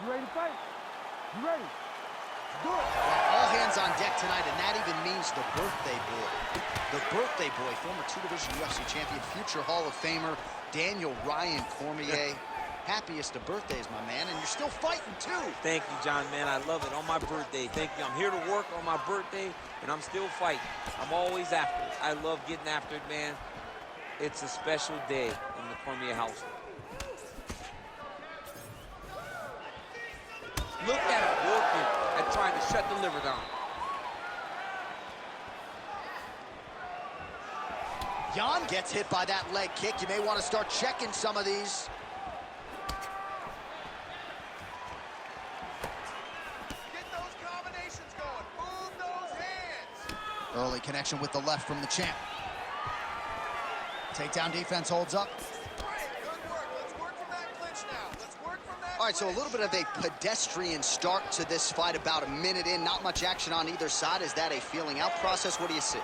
You ready to fight? You ready? Do it. Well, all hands on deck tonight, and that even means the birthday boy. The birthday boy, former two-division UFC champion, future Hall of Famer, Daniel Ryan Cormier. Happiest of birthdays, my man, and you're still fighting, too. Thank you, John, man. I love it. On my birthday. Thank you. I'm here to work on my birthday, and I'm still fighting. I'm always after it. I love getting after it, man. It's a special day in the Cormier household. Look at him working at trying to shut the liver down. Jan gets hit by that leg kick. You may want to start checking some of these. Get those combinations going. Move those hands. Early connection with the left from the champ. Takedown defense holds up. All right, so a little bit of a pedestrian start to this fight, about a minute in. Not much action on either side. Is that a feeling out process? What do you see?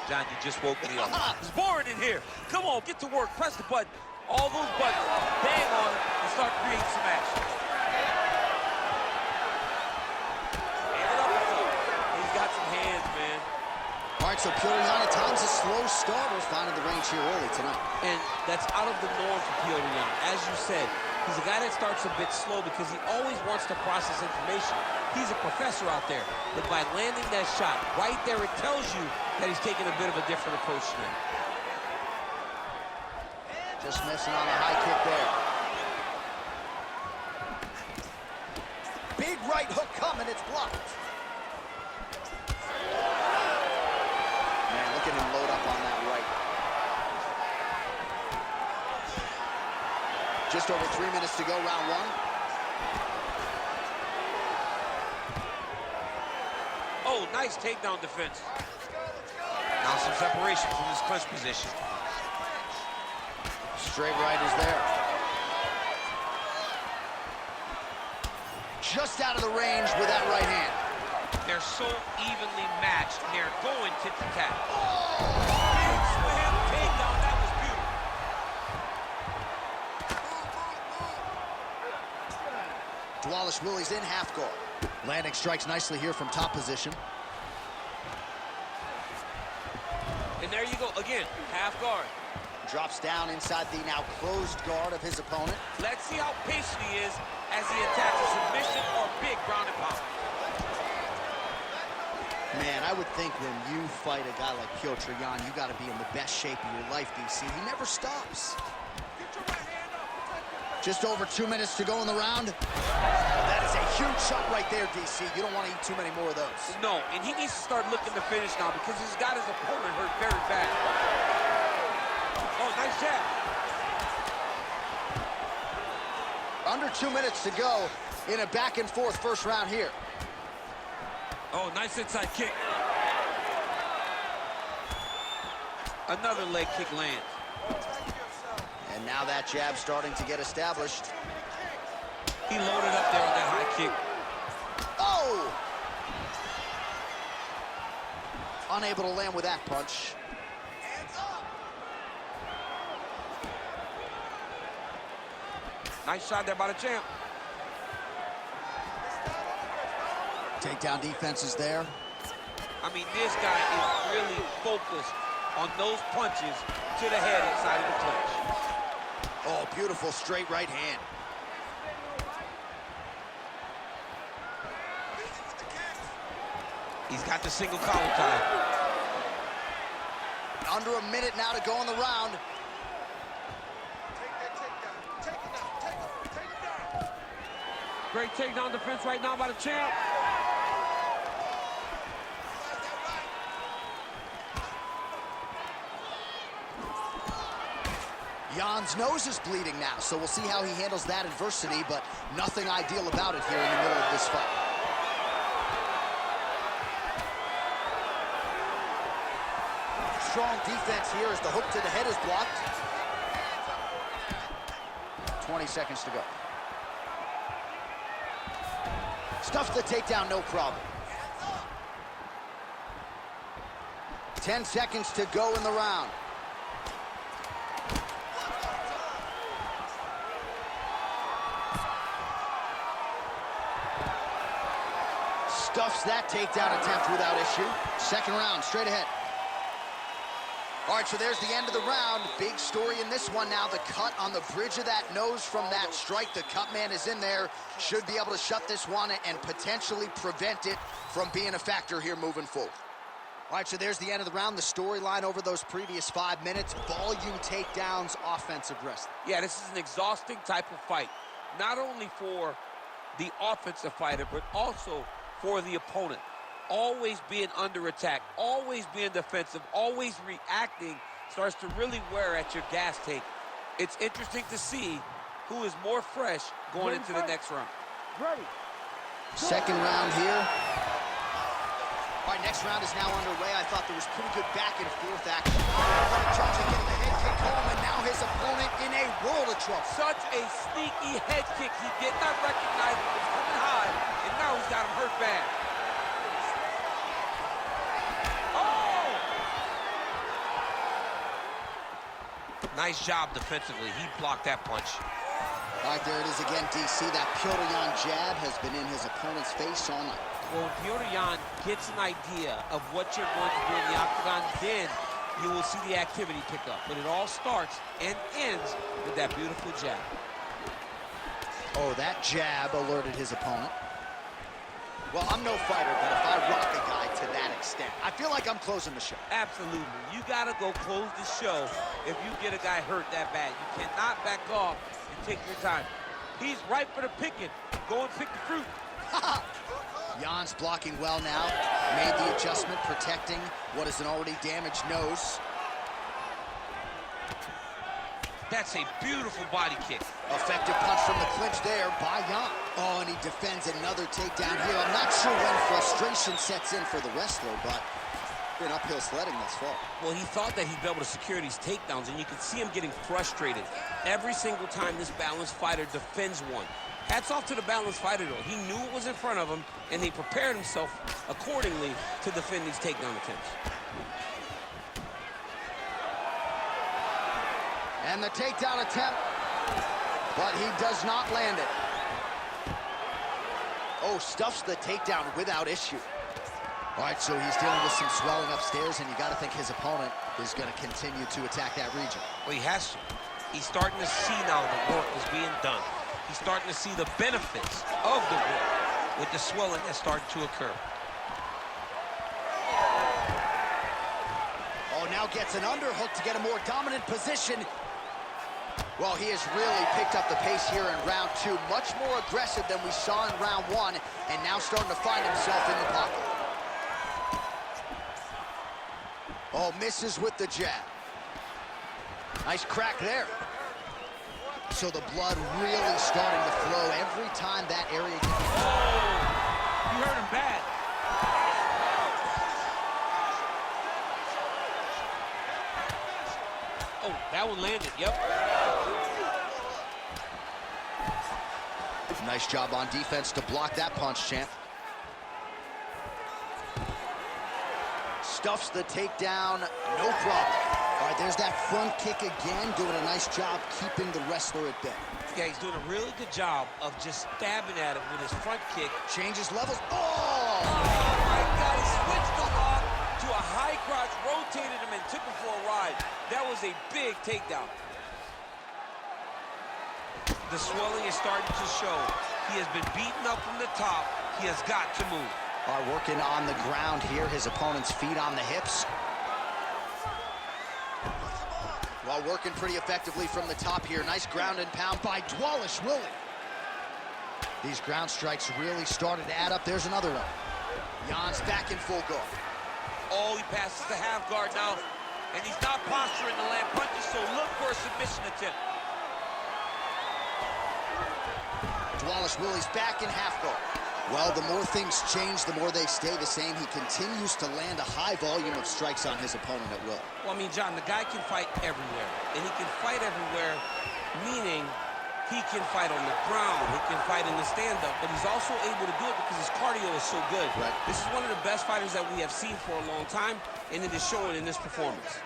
John, you just woke me up. It's boring in here. Come on, get to work. Press the button. All those buttons. Bang on it and start creating some action. He's got some hands, man. All right, so Piorian at times a slow starter, finding the range here early tonight. And that's out of the norm for Piorian. As you said, he's a guy that starts a bit slow because he always wants to process information. He's a professor out there. But by landing that shot right there, it tells you that he's taking a bit of a different approach tonight. Just missing on a high kick there. Big right hook coming, it's blocked. Man, look at him load up on that right. Just over 3 minutes to go, round one. Oh, nice takedown defense. Now some separation from his clinch position. Straight right is there. Just out of the range with that right hand. They're so evenly matched, and they're going tit for tat. Big slam takedown, that was beautiful. Dwalish Willie's in half guard. Landing strikes nicely here from top position. And there you go, again, half guard. Drops down inside the now closed guard of his opponent. Let's see how patient he is as he attacks a submission or big ground and pound. Man, I would think when you fight a guy like Piotr Jan, you got to be in the best shape of your life, DC. He never stops. Just over 2 minutes to go in the round. That is a huge shot right there, DC. You don't want to eat too many more of those. No, and he needs to start looking to finish now because he's got his opponent hurt very bad. Oh, nice jab. Under 2 minutes to go in a back-and-forth first round here. Oh, nice inside kick. Another leg kick lands. And now that jab starting to get established. He loaded up there on that high kick. Oh! Unable to land with that punch. Nice shot there by the champ. Takedown defense is there. I mean, this guy is really focused on those punches to the head inside of the clinch. Oh, beautiful straight right hand. He's got the single collar tie. Under a minute now to go in the round. Great takedown defense right now by the champ. Jan's nose is bleeding now, so we'll see how he handles that adversity, but nothing ideal about it here in the middle of this fight. Strong defense here as the hook to the head is blocked. 20 seconds to go. Stuffs the takedown, no problem. 10 seconds to go in the round. Stuffs that takedown attempt without issue. Second round, straight ahead. All right, so there's the end of the round. Big story in this one now. The cut on the bridge of that nose from that strike. The cut man is in there. Should be able to shut this one and potentially prevent it from being a factor here moving forward. All right, so there's the end of the round. The storyline over those previous 5 minutes. Volume takedowns, offensive wrestling. Yeah, this is an exhausting type of fight. Not only for the offensive fighter, but also for the opponent. Always being under attack, always being defensive, always reacting starts to really wear at your gas tank. It's interesting to see who is more fresh going into the next round. Ready. Second round here. All right, next round is now underway. I thought there was pretty good back and forth action. Johnson getting the head kick home, and now his opponent in a world of trouble. Such a sneaky head kick. He did not recognize it was coming high, and now he's got him hurt bad. Nice job defensively. He blocked that punch. All right, there it is again, DC. That Pyotr jab has been in his opponent's face all night. Well, when Pyotr gets an idea of what you're going to do in the octagon, then you will see the activity pick up. But it all starts and ends with that beautiful jab. Oh, that jab alerted his opponent. Well, I'm no fighter, but if I rock a guy to that extent, I feel like I'm closing the show. Absolutely. You got to go close the show if you get a guy hurt that bad. You cannot back off and take your time. He's ripe for the picking. Go and pick the fruit. Jan's blocking well now. Made the adjustment, protecting what is an already damaged nose. That's a beautiful body kick. Effective punch from the clinch there by Jan. Oh, and he defends another takedown here. I'm not sure when frustration sets in for the wrestler, but been uphill sledding thus far. Well, he thought that he'd be able to secure these takedowns, and you can see him getting frustrated every single time this balanced fighter defends one. Hats off to the balanced fighter, though. He knew it was in front of him, and he prepared himself accordingly to defend these takedown attempts. And the takedown attempt, but he does not land it. Oh, stuffs the takedown without issue. All right, so he's dealing with some swelling upstairs, and you got to think his opponent is going to continue to attack that region. Well, he has to. He's starting to see now the work is being done. He's starting to see the benefits of the work with the swelling that's starting to occur. Oh, now gets an underhook to get a more dominant position. Well, he has really picked up the pace here in round two. Much more aggressive than we saw in round one, and now starting to find himself in the pocket. Oh, misses with the jab. Nice crack there. So the blood really starting to flow every time that area gets... Oh, you hurt him bad. Oh, that one landed, yep. Nice job on defense to block that punch, champ. Stuffs the takedown, no problem. All right, there's that front kick again, doing a nice job keeping the wrestler at bay. Yeah, he's doing a really good job of just stabbing at him with his front kick. Changes levels. Oh! Oh, my God, he switched him off to a high crotch, rotated him, and took him for a ride. That was a big takedown. The swelling is starting to show. He has been beaten up from the top. He has got to move. All right, working on the ground here. His opponent's feet on the hips. While working pretty effectively from the top here. Nice ground and pound by Dwalish Willie. These ground strikes really started to add up. There's another one. Jan's back in full guard. Oh, he passes the half guard now. And he's not posturing to land punches, so look for a submission attempt. Dwalish Willie's back in half guard. Well, the more things change, the more they stay the same. He continues to land a high volume of strikes on his opponent at will. Well, I mean, John, the guy can fight everywhere. And he can fight everywhere, meaning he can fight on the ground, he can fight in the stand-up, but he's also able to do it because his cardio is so good. Right. This is one of the best fighters that we have seen for a long time, and it is showing in this performance.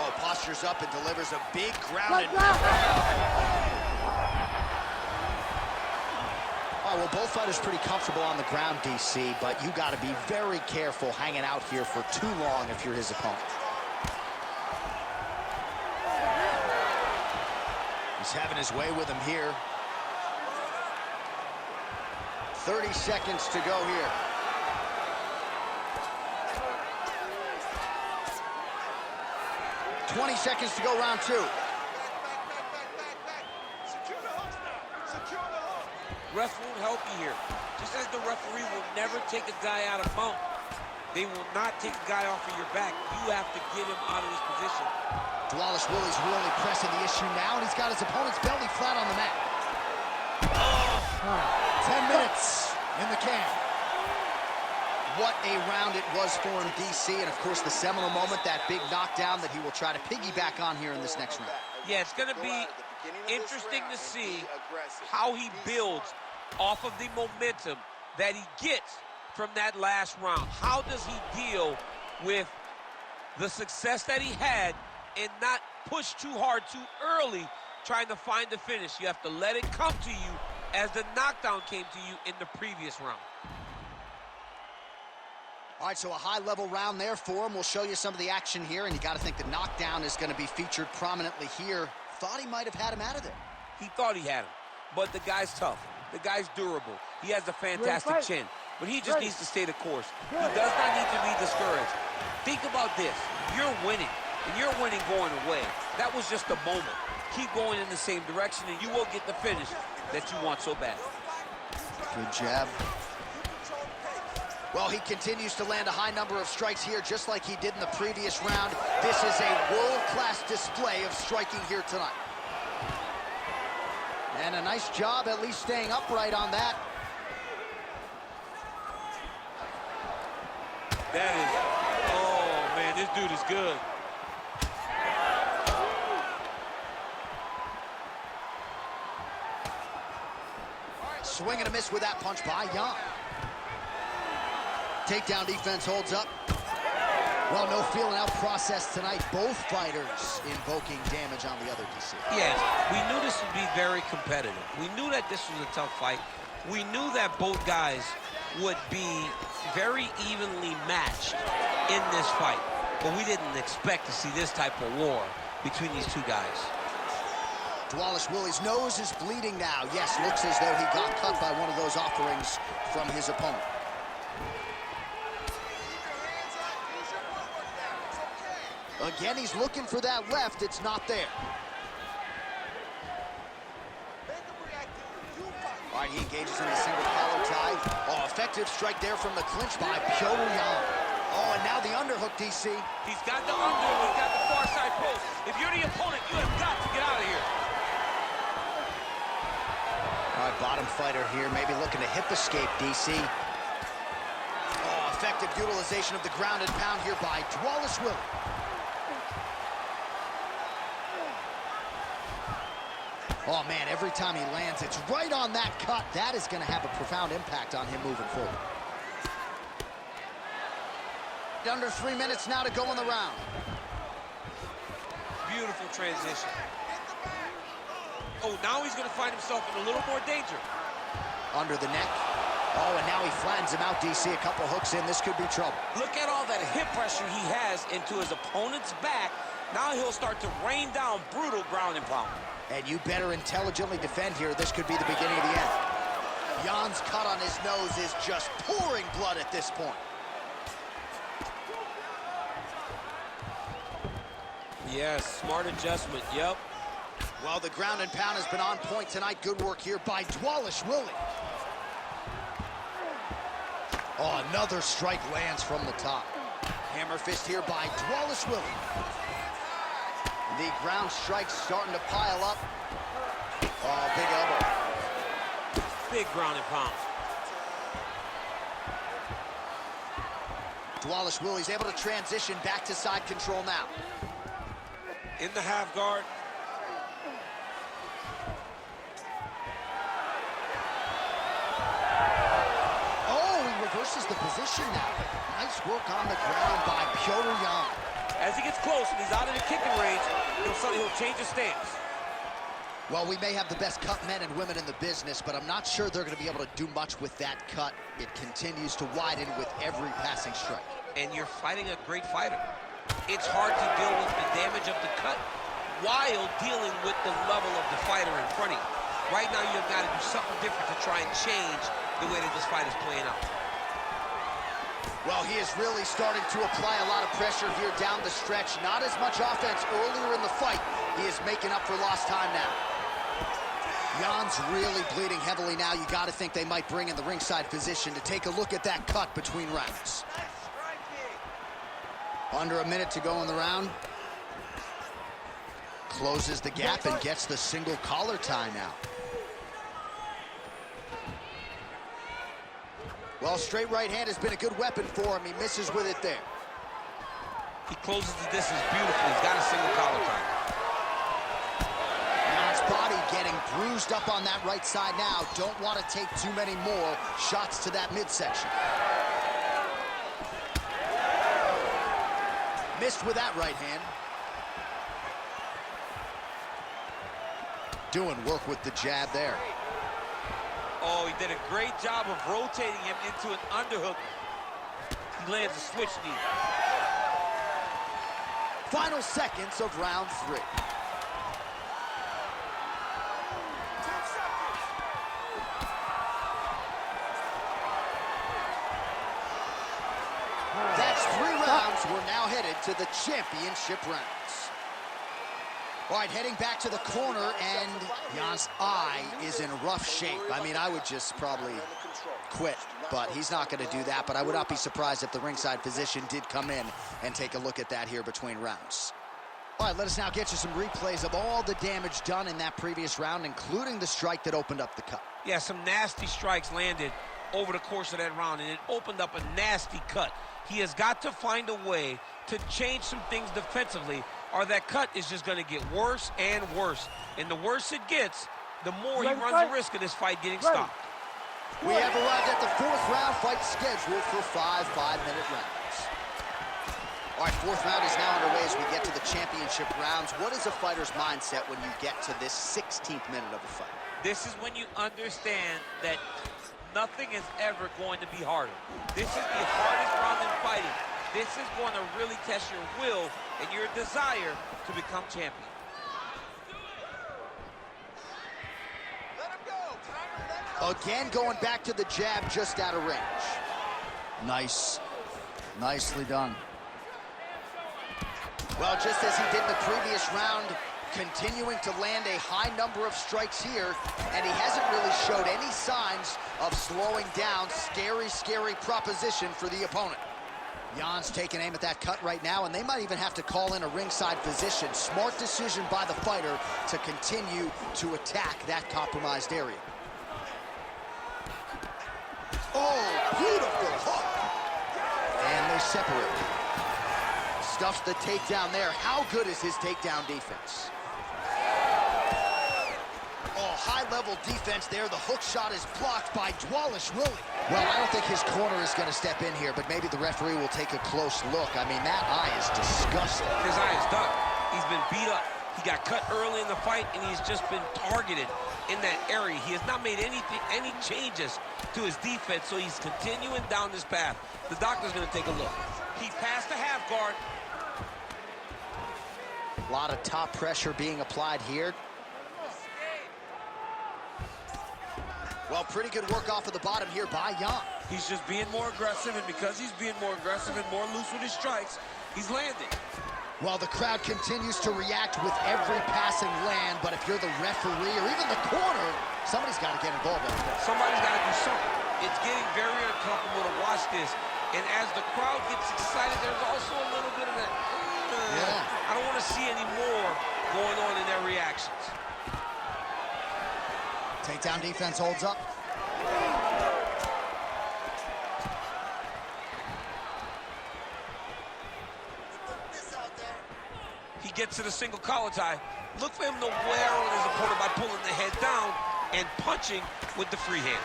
Oh, postures up and delivers a big ground and pound. Oh, fighter's pretty comfortable on the ground, DC, but you got to be very careful hanging out here for too long if you're his opponent. He's having his way with him here. 30 seconds to go here. $20 seconds to go, round 2. Secure the hooks now. Secure the hook. Ref won't help you here. Just as the referee will never take a guy out of mount, they will not take a guy off of your back. You have to get him out of this position. Wallace Willie's really pressing the issue now, and he's got his opponent's belly flat on the mat. 10 minutes in the can. What a round it was for him, DC, and of course the seminal moment, that big knockdown that he will try to piggyback on here in this next round. Yeah, it's going to be interesting to see how he builds off of the momentum that he gets from that last round. How does he deal with the success that he had and not push too hard too early trying to find the finish? You have to let it come to you as the knockdown came to you in the previous round. All right, so a high-level round there for him. We'll show you some of the action here, and you got to think the knockdown is going to be featured prominently here. Thought he might have had him out of there. He thought he had him, but the guy's tough. The guy's durable. He has a fantastic chin, but he just needs to stay the course. He does not need to be discouraged. Think about this. You're winning, and you're winning going away. That was just a moment. Keep going in the same direction, and you will get the finish that you want so bad. Good jab. Well, he continues to land a high number of strikes here, just like he did in the previous round. This is a world-class display of striking here tonight. And a nice job at least staying upright on that. That is, oh man, this dude is good. Swing and a miss with that punch by Yan. Takedown defense holds up. Well, no feeling out process tonight. Both fighters invoking damage on the other, DC. Yes, we knew this would be very competitive. We knew that this was a tough fight. We knew that both guys would be very evenly matched in this fight. But we didn't expect to see this type of war between these two guys. Wallace Willie's nose is bleeding now. Yes, looks as though he got cut by one of those offerings from his opponent. Again, he's looking for that left. It's not there. All right, he engages in the single collar tie. Oh, effective strike there from the clinch by Pyotr Yan. Oh, and now the underhook, DC. He's got the underhook. He's got the far side post. If you're the opponent, you have got to get out of here. All right, bottom fighter here, maybe looking to hip escape, DC. Oh, effective utilization of the ground and pound here by Wallace Willie. Oh, man, every time he lands, it's right on that cut. That is going to have a profound impact on him moving forward. Under 3 minutes now to go in the round. Beautiful transition. Oh, now he's going to find himself in a little more danger. Under the neck. Oh, and now he flattens him out, DC. A couple hooks in. This could be trouble. Look at all that hip pressure he has into his opponent's back. Now he'll start to rain down brutal ground and pound. And you better intelligently defend here. This could be the beginning of the end. Jan's cut on his nose is just pouring blood at this point. Yes, smart adjustment, yep. Well, the ground and pound has been on point tonight. Good work here by Wallace Willie. Oh, another strike lands from the top. Hammer fist here by Wallace Willie. The ground strikes starting to pile up. Oh, big elbow. Big ground and pound. Wallace Willie's able to transition back to side control now. In the half guard. Oh, he reverses the position now. Nice work on the ground by Pyotr Yan. As he gets close and he's out of the kicking range, he'll change his stance. Well, we may have the best cut men and women in the business, but I'm not sure they're going to be able to do much with that cut. It continues to widen with every passing strike. And you're fighting a great fighter. It's hard to deal with the damage of the cut while dealing with the level of the fighter in front of you. Right now, you've got to do something different to try and change the way that this fight is playing out. Well, he is really starting to apply a lot of pressure here down the stretch. Not as much offense earlier in the fight. He is making up for lost time now. Jan's really bleeding heavily now. You got to think they might bring in the ringside physician to take a look at that cut between rounds. Under a minute to go in the round. Closes the gap and gets the single collar tie now. Well, straight right hand has been a good weapon for him. He misses with it there. He closes the distance beautifully. He's got a single collar tie. Body getting bruised up on that right side now. Don't want to take too many more shots to that midsection. Missed with that right hand. Doing work with the jab there. Oh, he did a great job of rotating him into an underhook. He lands a switch knee. Final seconds of round 3. That's 3 rounds. We're now headed to the championship rounds. All right, heading back to the corner, and Jan's eye is in rough shape. I mean, I would just probably quit, but he's not going to do that. But I would not be surprised if the ringside physician did come in and take a look at that here between rounds. All right, let us now get you some replays of all the damage done in that previous round, including the strike that opened up the cut. Yeah, some nasty strikes landed over the course of that round, and it opened up a nasty cut. He has got to find a way to change some things defensively, or that cut is just going to get worse and worse. And the worse it gets, the more he runs the risk of this fight getting stopped. We have arrived at the 4th round fight scheduled for 5 5-minute rounds. All right, 4th round is now underway as we get to the championship rounds. What is a fighter's mindset when you get to this 16th minute of the fight? This is when you understand that nothing is ever going to be harder. This is the hardest round in fighting. This is going to really test your will and your desire to become champion. Let him go. Timer, let him go. Again, going back to the jab just out of range. Nice. Nicely done. Well, just as he did in the previous round, continuing to land a high number of strikes here, and he hasn't really showed any signs of slowing down. Scary, scary proposition for the opponent. Jan's taking aim at that cut right now, and they might even have to call in a ringside physician. Smart decision by the fighter to continue to attack that compromised area. Oh, beautiful hook. And they separate. Stuffs the takedown there. How good is his takedown defense? Oh, high-level defense there. The hook shot is blocked by Dwalish Willie. Well, I don't think his corner is going to step in here, but maybe the referee will take a close look. I mean, that eye is disgusting. His eye is done. He's been beat up. He got cut early in the fight, and he's just been targeted in that area. He has not made any changes to his defense, so he's continuing down this path. The doctor's going to take a look. He passed the half guard. A lot of top pressure being applied here. Well, pretty good work off of the bottom here by Jan. He's just being more aggressive, and because he's being more aggressive and more loose with his strikes, he's landing. Well, the crowd continues to react with every passing land, but if you're the referee or even the corner, somebody's got to get involved in this. Somebody's got to do something. It's getting very uncomfortable to watch this, and as the crowd gets excited, there's also a little bit of that, I don't want to see any more going on in their reactions. Takedown defense holds up. He gets to the single collar tie. Look for him to wear on his opponent by pulling the head down and punching with the free hand.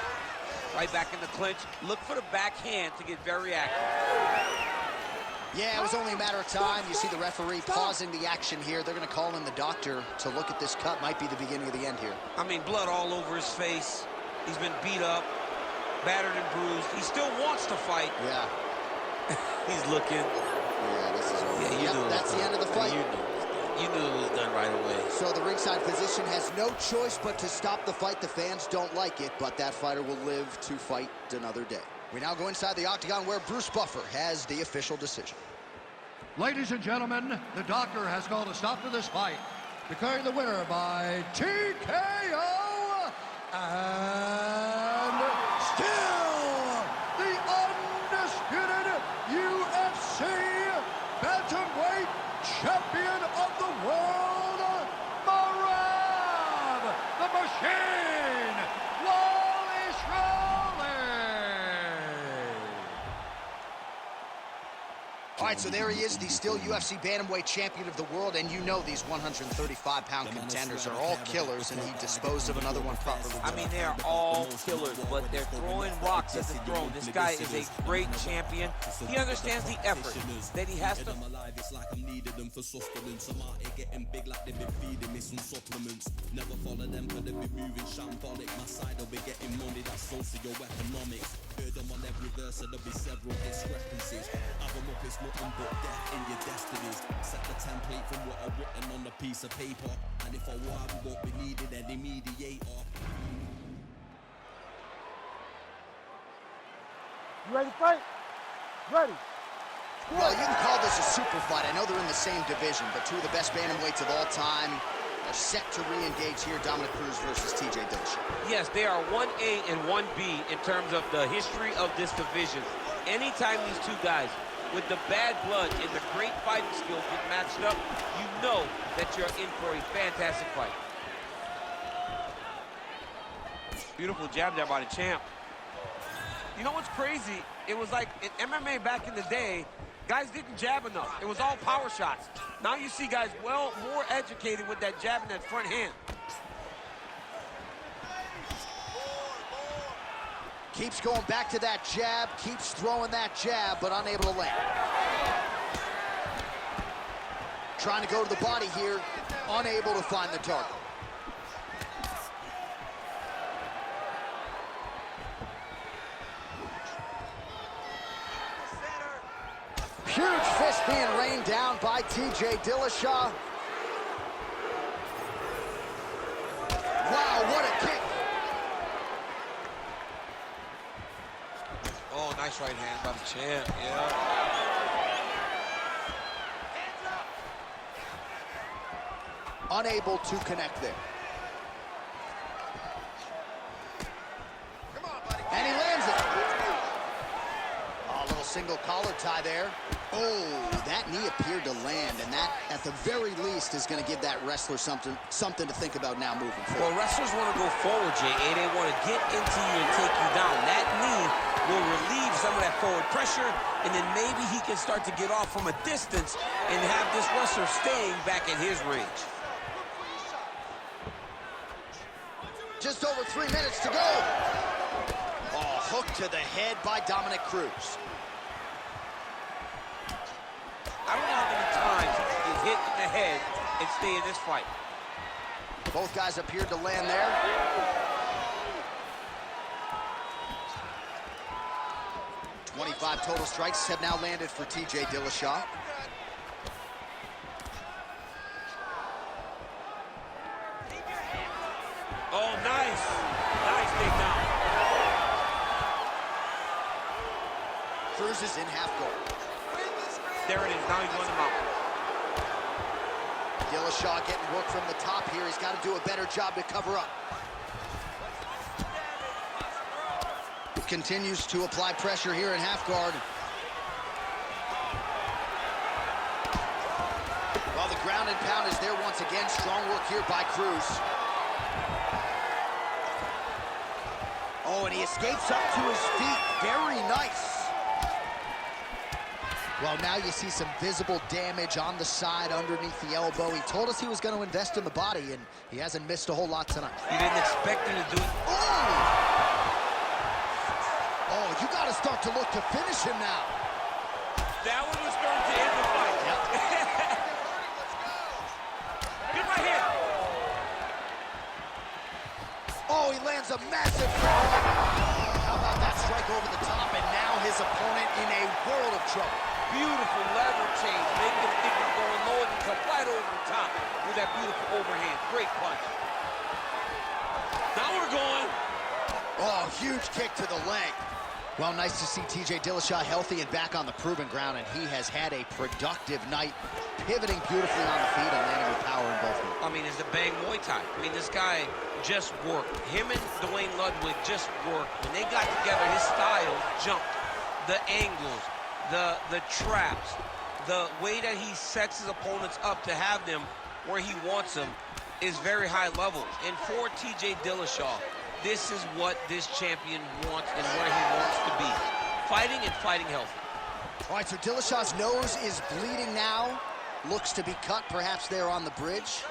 Right back in the clinch. Look for the back hand to get very active. Yeah, it was only a matter of time. You see the referee pausing the action here. They're going to call in the doctor to look at this cut. Might be the beginning of the end here. I mean, blood all over his face. He's been beat up, battered and bruised. He still wants to fight. Yeah. He's looking. Yeah, this is over. Yeah, Yep, that's the end of the fight. You knew it was done right away. So the ringside physician has no choice but to stop the fight. The fans don't like it, but that fighter will live to fight another day. We now go inside the octagon where Bruce Buffer has the official decision. Ladies and gentlemen, the doctor has called a stop to this fight, declaring the winner by TKO, and still the undisputed UFC bantamweight champion of the world, Marab the Machine Wally Schroller. All right, so there he is, the still UFC bantamweight champion of the world, and you know these 135-pound contenders are all killers, and he disposed of another one properly. I mean, they are all killers, but they're throwing rocks at the throne. This guy is a great champion. He understands the effort that he has to. It's like I'm needed them for sustenance. I'm out here getting big like they've been feeding me some supplements. Never follow them cause they be moving shambolic. My side will be getting money, that's socio-economics. Heard them on every verse, so there'll be several discrepancies. Have them up, it's nothing but death in your destinies. Set the template from what I've written on a piece of paper. And if I war, we won't be needed any mediator. You ready to fight? Ready. Well, you can call this a super fight. I know they're in the same division, but two of the best bantamweights of all time are set to re-engage here. Dominic Cruz versus TJ Dillashaw. Yes, they are 1A and 1B in terms of the history of this division. Anytime these two guys with the bad blood and the great fighting skills get matched up, you know that you're in for a fantastic fight. Beautiful jab there by the champ. You know what's crazy? It was like in MMA back in the day, guys didn't jab enough. It was all power shots. Now you see guys more educated with that jab and that front hand. Keeps going back to that jab, keeps throwing that jab, but unable to land. Trying to go to the body here, unable to find the target. Huge fist being rained down by TJ Dillashaw. Wow, what a kick. Oh, nice right hand by the champ, yeah. Unable to connect there. Come on, buddy. And he lands it. A little single collar tie there. Oh, that knee appeared to land, and that, at the very least, is going to give that wrestler something to think about now moving Well, forward. wrestlers want to go forward, J.A. They want to get into you and take you down. That knee will relieve some of that forward pressure, and then maybe he can start to get off from a distance and have this wrestler staying back at his range. Just over 3 minutes to go. Oh, hook to the head by Dominic Cruz. I don't know how many times he can get hit in the head and stay in this fight. Both guys appeared to land there. .25 total strikes have now landed for TJ Dillashaw. Oh, nice. Nice takedown. Cruz is in half guard. There it is. Now he's on the mount. Dillashaw getting work from the top here. He's got to do a better job to cover up. Continues to apply pressure here in half guard. Well, the ground and pound is there once again. Strong work here by Cruz. Oh, and he escapes up to his feet. Very nice. Well, now you see some visible damage on the side underneath the elbow. He told us he was going to invest in the body, and he hasn't missed a whole lot tonight. You didn't expect him to do it. Oh, you got to start to look to finish him now. That one was starting to end the fight. Yep. Good right here. Oh, he lands a massive forearm. How about that strike over the top, and now his opponent in a world of trouble. Beautiful lever change, making him think he's going low and come right over the top with that beautiful overhand. Great punch. Now we're going. Oh, huge kick to the leg. Well, nice to see TJ Dillashaw healthy and back on the proven ground, and he has had a productive night, pivoting beautifully on the feet and landing with power in both hands. I mean, it's a bang Muay Thai. I mean, this guy just worked. Him and Dwayne Ludwig just worked. When they got together, his style jumped. The angles, the traps, the way that he sets his opponents up to have them where he wants them is very high level. And for TJ Dillashaw, this is what this champion wants and where he wants to be. Fighting and fighting healthy. All right, so Dillashaw's nose is bleeding now. Looks to be cut, perhaps there on the bridge.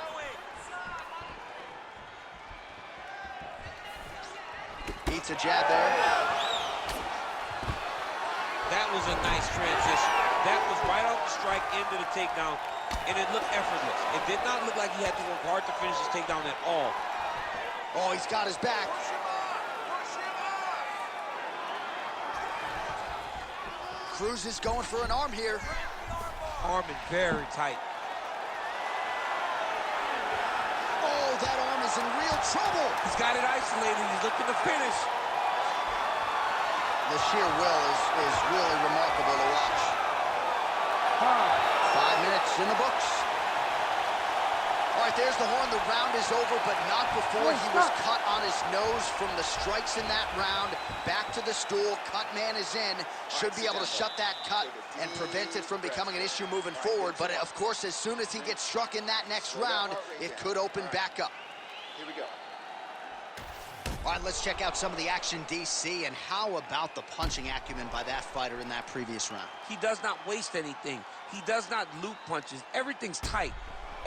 Beats a jab there. That was a nice transition. That was right off the strike into the takedown, and it looked effortless. It did not look like he had to work hard to finish his takedown at all. Oh, he's got his back. Cruz is going for an arm here. Arm in very tight. Oh, that arm is in real trouble. He's got it isolated. He's looking to finish. The sheer will is really remarkable to watch. 5 minutes in the books. All right, there's the horn. The round is over, but not before he was cut on his nose from the strikes in that round. Back to the stool. Cut man is in. Should be able to shut that cut and prevent it from becoming an issue moving forward. But, of course, as soon as he gets struck in that next round, it could open back up. Here we go. All right, let's check out some of the action, DC, and how about the punching acumen by that fighter in that previous round? He does not waste anything. He does not loop punches. Everything's tight.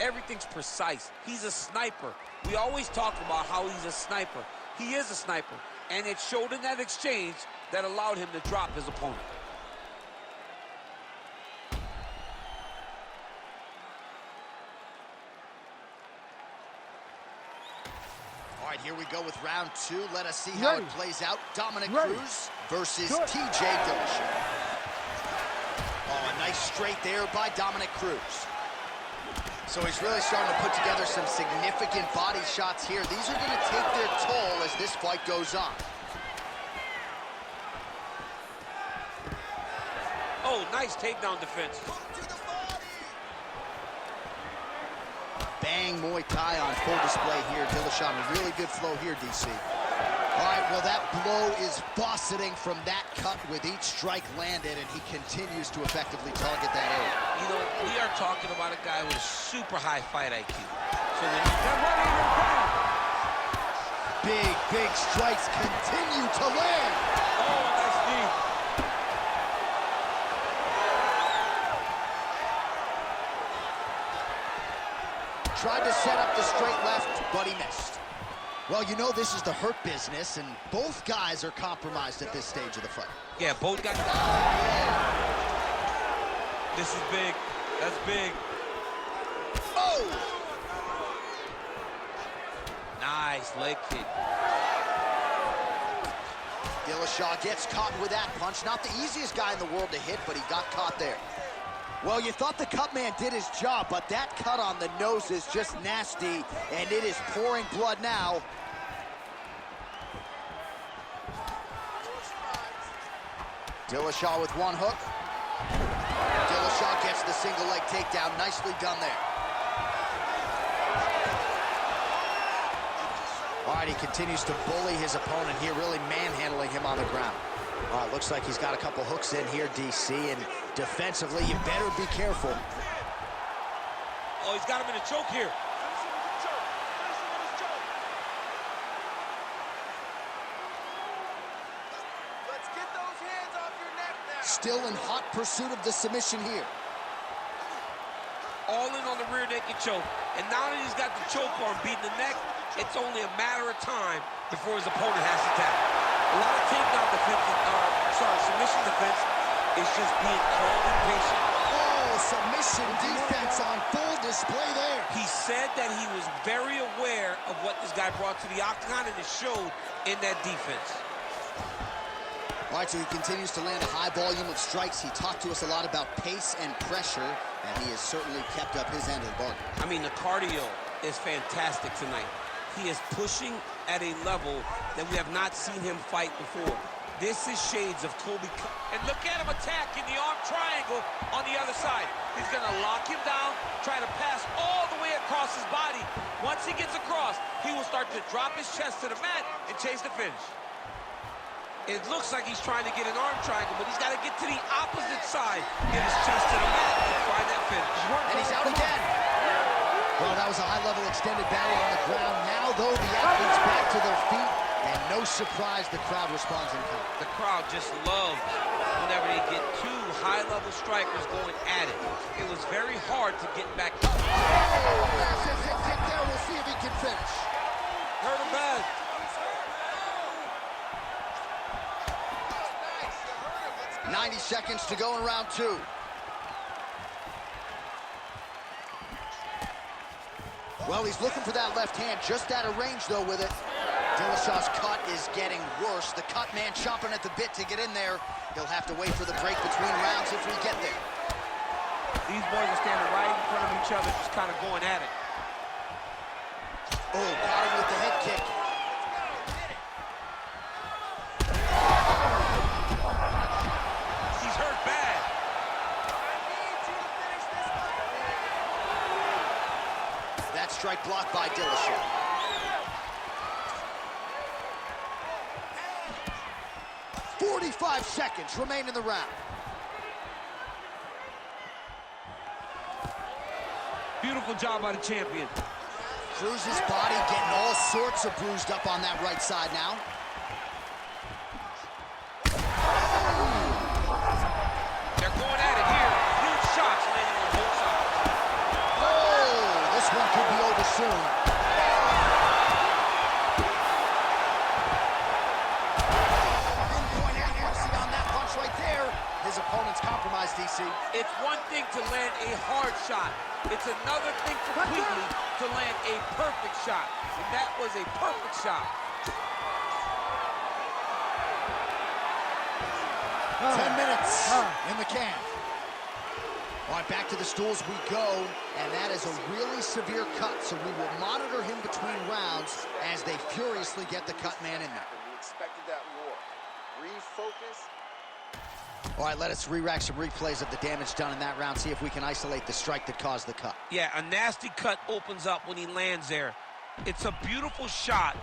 Everything's precise. He's a sniper. We always talk about how he's a sniper. He is a sniper, and it showed in that exchange that allowed him to drop his opponent. All right, here we go with round 2. Let us see how it plays out. Dominic Cruz versus TJ Dillashaw. Oh, a nice straight there by Dominic Cruz. So he's really starting to put together some significant body shots here. These are going to take their toll as this fight goes on. Oh, nice takedown defense. Bang Muay Thai on full display here. Dillashaw in a really good flow here, DC. All right, well, that blow is buffeting from that cut with each strike landed, and he continues to effectively target that area. You know, we are talking about a guy with a super high fight IQ. So when Big strikes continue to land. oh, nice knee. Tried to set up the straight left, but he missed. Well, you know this is the hurt business, and both guys are compromised at this stage of the fight. Yeah, both guys. This is big. That's big. Oh! Nice leg kick. Dillashaw gets caught with that punch. Not the easiest guy in the world to hit, but he got caught there. Well, you thought the cut man did his job, but that cut on the nose is just nasty, and it is pouring blood now. Dillashaw with one hook. Dillashaw gets the single leg takedown. Nicely done there. All right, he continues to bully his opponent here, really manhandling him on the ground. All right, looks like he's got a couple hooks in here, DC, and defensively, you better be careful. Oh, he's got him in a choke here. Let's get those hands off your neck now. Still in hot pursuit of the submission here. All in on the rear naked choke. And now that he's got the choke arm beating the neck, it's only a matter of time before his opponent has to tap. A lot of takedown defense, submission defense is just being calm and patient. Oh, submission defense on full display there. He said that he was very aware of what this guy brought to the octagon, and it showed in that defense. All right, so he continues to land a high volume of strikes. He talked to us a lot about pace and pressure, and he has certainly kept up his end of the bargain. I mean, the cardio is fantastic tonight. He is pushing at a level that we have not seen him fight before. This is shades of Kobe. And look at him attack in the arm triangle on the other side. He's going to lock him down, try to pass all the way across his body. Once he gets across, he will start to drop his chest to the mat and chase the finish. It looks like he's trying to get an arm triangle, but he's got to get to the opposite side, get his chest to the mat, and find that finish. And he's out again. Well, that was a high-level extended battle on the ground. Now, though, the athletes back to their feet, and no surprise the crowd responds in kind. The crowd just loves whenever they get two high-level strikers going at it. It was very hard to get back up. Massive hip kick there. We'll see if he can finish. Hurt him bad. 90 seconds to go in round two. Well, he's looking for that left hand, just out of range, though, with it. Dillashaw's cut is getting worse. The cut man chomping at the bit to get in there. He'll have to wait for the break between rounds if we get there. These boys are standing right in front of each other, just kind of going at it. Oh, got him with the head kick. He's hurt bad. That strike blocked by Dillashaw. 45 seconds remain in the round. Beautiful job by the champion. Cruz's body getting all sorts of bruised up on that right side now. They're going at it here. Huge shots landing on both sides. Oh, this one could be over soon. Pinpoint accuracy on that punch right there. His opponent's compromised, DC. It's one thing to land a hard shot. It's another thing completely to land a perfect shot. And that was a perfect shot. 10 minutes in the can. All right, back to the stools we go, and that is a really severe cut, so we will monitor him between rounds as they furiously get the cut man in there. We expected that more. Refocus. All right, let us re-rack some replays of the damage done in that round, see if we can isolate the strike that caused the cut. Yeah, a nasty cut opens up when he lands there. It's a beautiful shot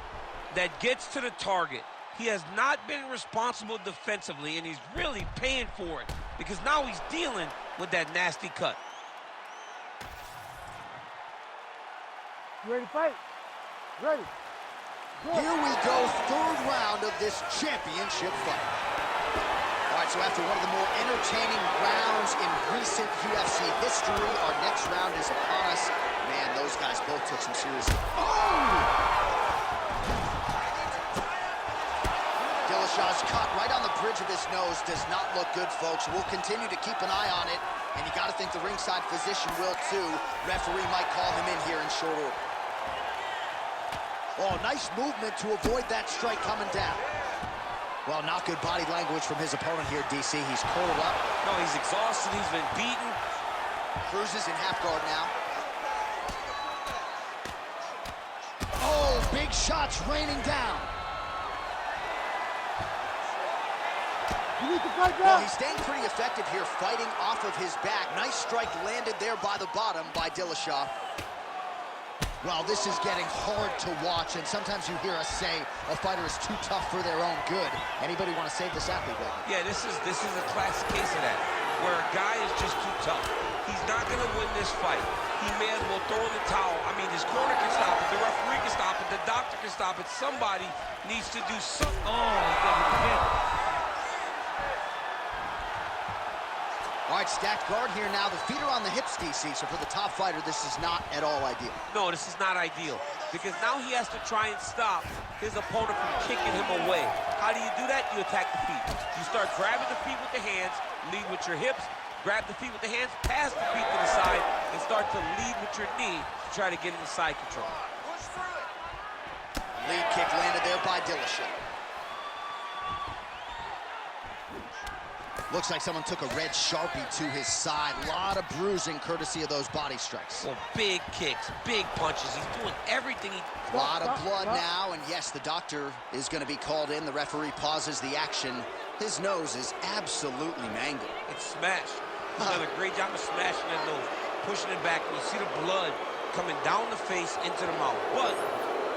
that gets to the target. He has not been responsible defensively, and he's really paying for it because now he's dealing with that nasty cut. You ready to fight? Ready. Go. Here we go, third round of this championship fight. All right, so after one of the more entertaining rounds in recent UFC history, our next round is upon us. Man, those guys both took some serious... Oh! Dillashaw's cut right on the bridge of his nose does not look good, folks. We'll continue to keep an eye on it, and you got to think the ringside physician will too. Referee might call him in here in short order. Oh, nice movement to avoid that strike coming down. Well, not good body language from his opponent here, DC. He's curled up. No, he's exhausted. He's been beaten. Cruz is in half guard now. Oh, big shots raining down. You need to fight Well, back. he's staying pretty effective here, fighting off of his back. Nice strike landed there by the bottom by Dillashaw. Well, this is getting hard to watch, and sometimes you hear us say a fighter is too tough for their own good. Anybody want to save this athlete right now? Yeah, this is a classic case of that, where a guy is just too tough. He's not going to win this fight. He may as well throw in the towel. I mean, his corner can stop it, the referee can stop it, the doctor can stop it. Somebody needs to do something. Oh, he got hit. All right, stacked guard here now. The feet are on the hips, DC, so for the top fighter, this is not at all ideal. No, this is not ideal, because now he has to try and stop his opponent from kicking him away. How do you do that? You attack the feet. You start grabbing the feet with the hands, lead with your hips, grab the feet with the hands, pass the feet to the side, and start to lead with your knee to try to get into side control. Push through it. Lead kick landed there by Dillashaw. Looks like someone took a red Sharpie to his side. A lot of bruising courtesy of those body strikes. Well, big kicks, big punches. He's doing everything he... A lot of blood now, and yes, the doctor is going to be called in. The referee pauses the action. His nose is absolutely mangled. It's smashed. He's done a great job of smashing that nose, pushing it back, and you see the blood coming down the face into the mouth. But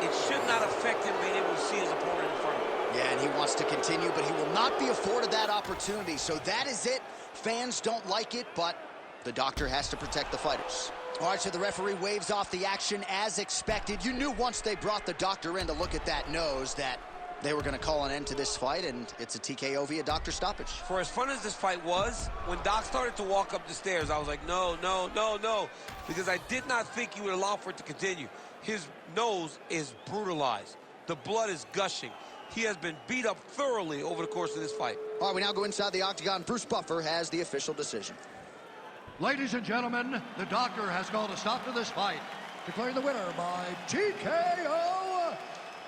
it should not affect him being able to see his opponent in front of him. Yeah, and he wants to continue, but he will not be afforded that opportunity. So that is it. Fans don't like it, but the doctor has to protect the fighters. All right, so the referee waves off the action as expected. You knew once they brought the doctor in to look at that nose that they were going to call an end to this fight, and it's a TKO via doctor stoppage. For as fun as this fight was, when Doc started to walk up the stairs, I was like, no, no, no, no, because I did not think he would allow for it to continue. His nose is brutalized. The blood is gushing. He has been beat up thoroughly over the course of this fight. All right, we now go inside the octagon. Bruce Buffer has the official decision. Ladies and gentlemen, the doctor has called a stop to this fight, declaring the winner by TKO,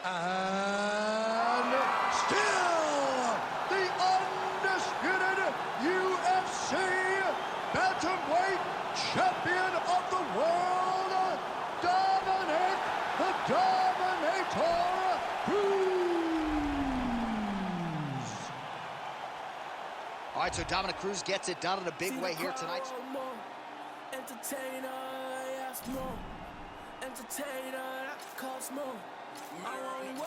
and still the undisputed UFC bantamweight champion of the world, Dominic the Dominator Cruz. All right, so Dominic Cruz gets it done in a big way here tonight. Entertainer, yes, more. Entertainer, that costs more. I want